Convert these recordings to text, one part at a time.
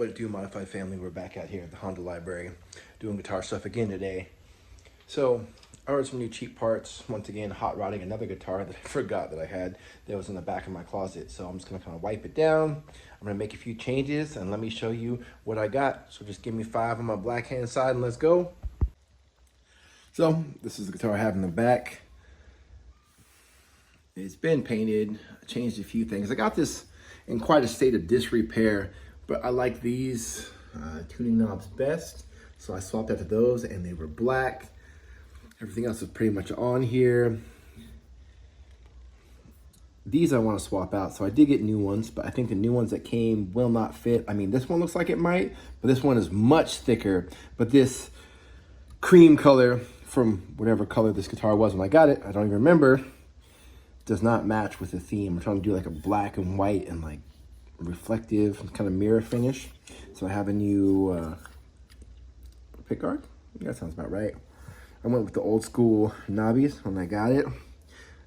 What it do, Modified Family? We're back out here at the Honda Library doing guitar stuff again today. So I ordered some new cheap parts. Once again, hot rodding another guitar that I forgot that I had that was in the back of my closet. So I'm just gonna kind of wipe it down. I'm gonna make a few changes and let me show you what I got. So just give me 5 on my black hand side and let's go. So this is the guitar I have in the back. It's been painted. I changed a few things. I got this in quite a state of disrepair, but I like these tuning knobs best. So I swapped out to those and they were black. Everything else is pretty much on here. These I want to swap out, so I did get new ones, but I think the new ones that came will not fit. I mean, this one looks like it might, but this one is much thicker. But this cream color from whatever color this guitar was when I got it, I don't even remember, does not match with the theme. I'm trying to do like a black and white and like reflective kind of mirror finish. So I have a new pickguard. That sounds about right. I went with the old school knobbies when I got it.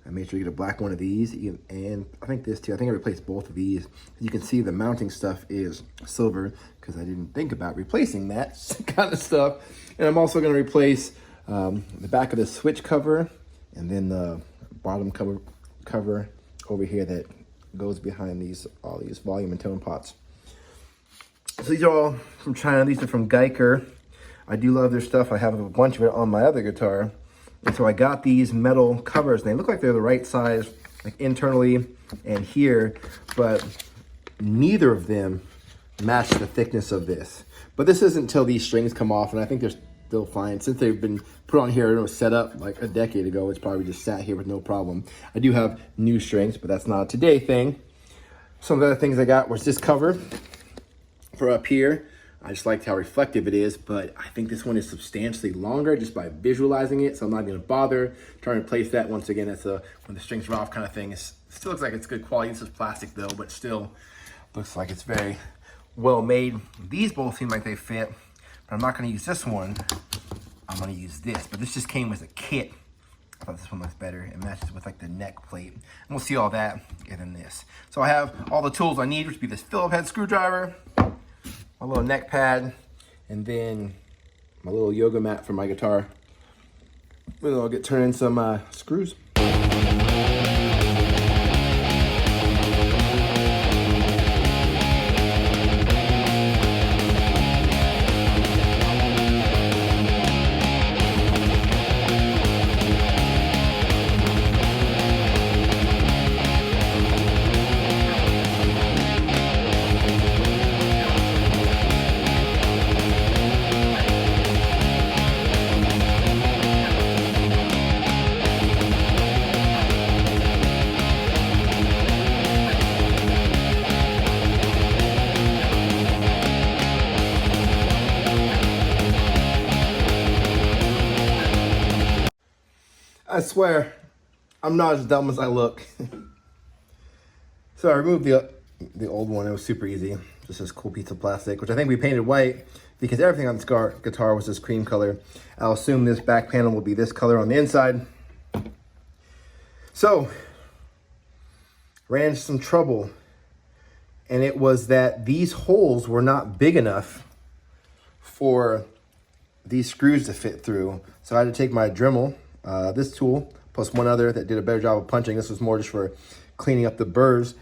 I made sure you get a black one of these, and I think this too. I think I replaced both of these. You can see the mounting stuff is silver because I didn't think about replacing that kind of stuff. And I'm also going to replace the back of the switch cover and then the bottom cover over here that goes behind all these volume and tone pots. So these are all from China. These are from Geiker. I do love their stuff. I have a bunch of it on my other guitar. And so I got these metal covers, and they look like they're the right size, like internally and here, but neither of them match the thickness of this. But this isn't until these strings come off, and I think they're still fine. Since they've been put on here, it was set up like a decade ago. It's probably just sat here with no problem. I do have new strings, but that's not a today thing. Some of the other things I got was this cover for up here. I just liked how reflective it is, but I think this one is substantially longer just by visualizing it, so I'm not gonna bother trying to replace that. Once again, that's a when the strings are off kind of thing. It still looks like it's good quality. This is plastic though, but still looks like it's very well made. These both seem like they fit, but I'm not gonna use this one. I'm gonna use this, but this just came with a kit. I thought this one looks better. It matches with like the neck plate. And we'll see all that in this. So I have all the tools I need, which would be this Phillips head screwdriver, my little neck pad, and then my little yoga mat for my guitar. Then I'll turn in some screws. I swear, I'm not as dumb as I look. So I removed the old one. It was super easy. Just this cool piece of plastic, which I think we painted white because everything on this guitar was this cream color. I'll assume this back panel will be this color on the inside. So, ran into some trouble. And it was that these holes were not big enough for these screws to fit through. So I had to take my Dremel, this tool, plus one other that did a better job of punching. This was more just for cleaning up the burrs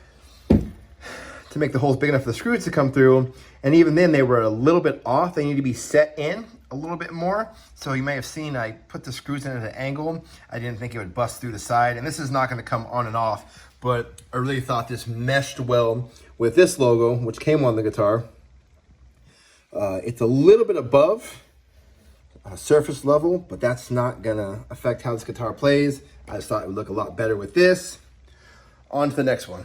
to make the holes big enough for the screws to come through. And even then they were a little bit off. They need to be set in a little bit more. So you may have seen I put the screws in at an angle. I didn't think it would bust through the side. And this is not gonna come on and off, but I really thought this meshed well with this logo, which came on the guitar. It's a little bit above surface level, but that's not gonna affect how this guitar plays. I just thought it would look a lot better with this. On to the next one.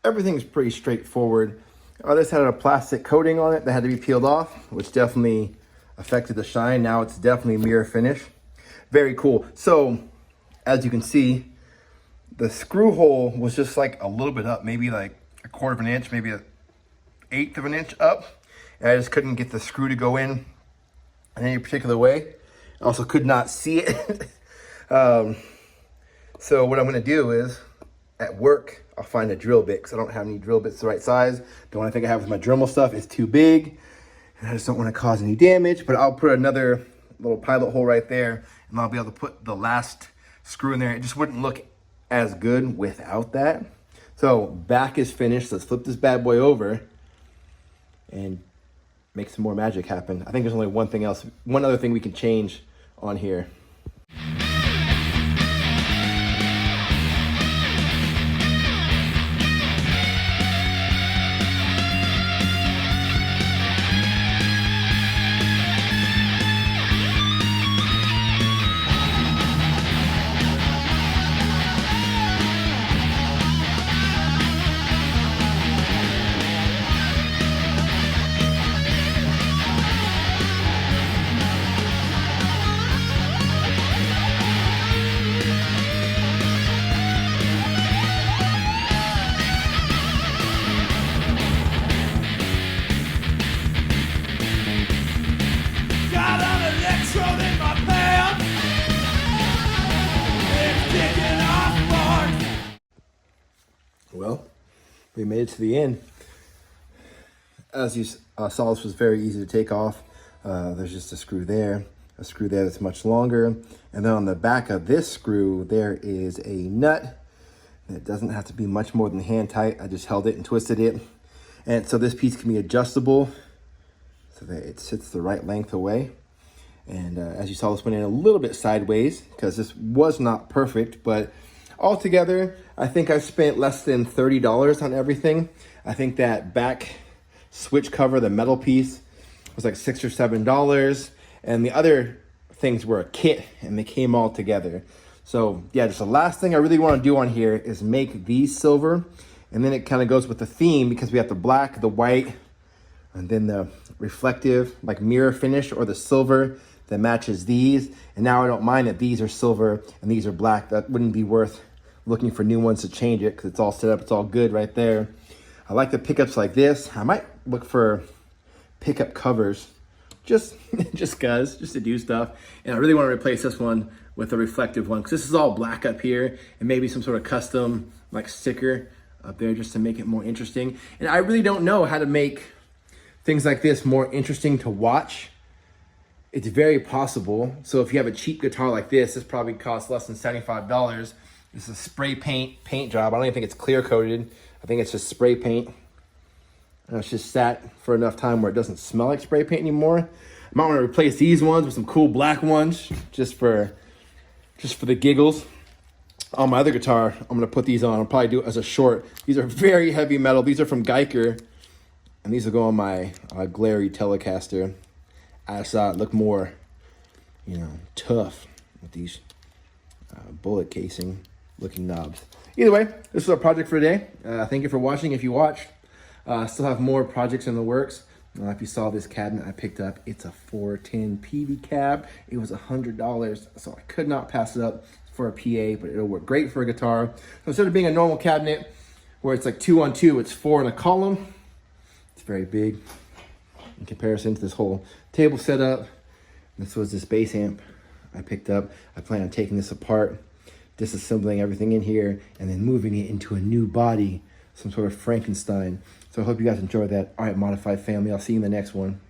everything's pretty straightforward. This had a plastic coating on it that had to be peeled off, which definitely affected the shine. Now it's definitely mirror finish. Very cool. So as you can see, the screw hole was just like a little bit up, maybe like a quarter of an inch, maybe an eighth of an inch up. And I just couldn't get the screw to go in any particular way. I also could not see it. So what I'm gonna do is, at work, I'll find a drill bit because I don't have any drill bits the right size. The one I think I have with my Dremel stuff is too big, and I just don't want to cause any damage. But I'll put another little pilot hole right there, and I'll be able to put the last screw in there. It just wouldn't look as good without that. So back is finished. Let's flip this bad boy over and make some more magic happen. I think there's only one other thing we can change on here. Well, we made it to the end. As you saw, this was very easy to take off. There's just a screw there that's much longer. And then on the back of this screw, there is a nut. It doesn't have to be much more than hand tight. I just held it and twisted it. And so this piece can be adjustable so that it sits the right length away. And as you saw, this went in a little bit sideways because this was not perfect, but altogether, I think I spent less than $30 on everything. I think that back switch cover, the metal piece, was like $6 or $7. And the other things were a kit and they came all together. So yeah, just the last thing I really want to do on here is make these silver. And then it kind of goes with the theme because we have the black, the white, and then the reflective, like mirror finish, or the silver that matches these. And now I don't mind that these are silver and these are black. That wouldn't be worth looking for new ones to change it because it's all set up, it's all good right there. I like the pickups like this. I might look for pickup covers just to do stuff. And I really want to replace this one with a reflective one because this is all black up here, and maybe some sort of custom like sticker up there just to make it more interesting. And I really don't know how to make things like this more interesting to watch. It's very possible. So if you have a cheap guitar like this probably costs less than $75. It's a spray paint job. I don't even think it's clear coated. I think it's just spray paint. And it's just sat for enough time where it doesn't smell like spray paint anymore. I might want to replace these ones with some cool black ones just for the giggles. On my other guitar, I'm gonna put these on. I'll probably do it as a short. These are very heavy metal. These are from Geiger, and these will go on my glary Telecaster. I just thought it looked more, tough with these bullet casing looking knobs. Either way, this is our project for today. Thank you for watching. If you watched, still have more projects in the works. If you saw this cabinet I picked up, it's a 410 PV cab. It was $100, so I could not pass it up for a PA, but it'll work great for a guitar. So instead of being a normal cabinet where it's like 2 on 2, it's 4 in a column. It's very big in comparison to this whole table setup. This was this bass amp I picked up. I plan on taking this apart, disassembling everything in here, and then moving it into a new body, some sort of Frankenstein. So I hope you guys enjoyed that. All right, Modified family, I'll see you in the next one.